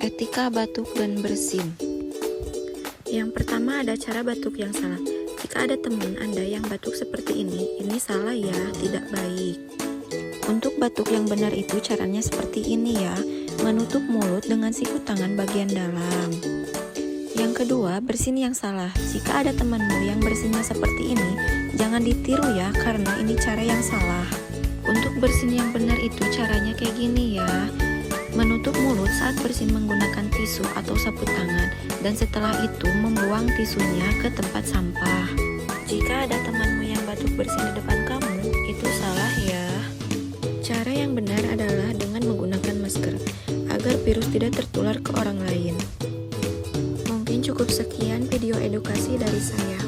Etika batuk dan bersin. Yang pertama ada cara batuk yang salah. Jika ada teman Anda yang batuk seperti ini salah ya, tidak baik. Untuk batuk yang benar itu caranya seperti ini ya, menutup mulut dengan siku tangan bagian dalam. Yang kedua, bersin yang salah. Jika ada temanmu yang bersinnya seperti ini, jangan ditiru ya, karena ini cara yang salah. Untuk bersin yang benar itu caranya kayak gini ya, menutup mulut saat bersin menggunakan tisu atau sapu tangan, dan setelah itu membuang tisunya ke tempat sampah. Jika ada temanmu yang batuk bersin di depan kamu, itu salah ya. Cara yang benar adalah dengan menggunakan masker, agar virus tidak tertular ke orang lain. Mungkin cukup sekian video edukasi dari saya.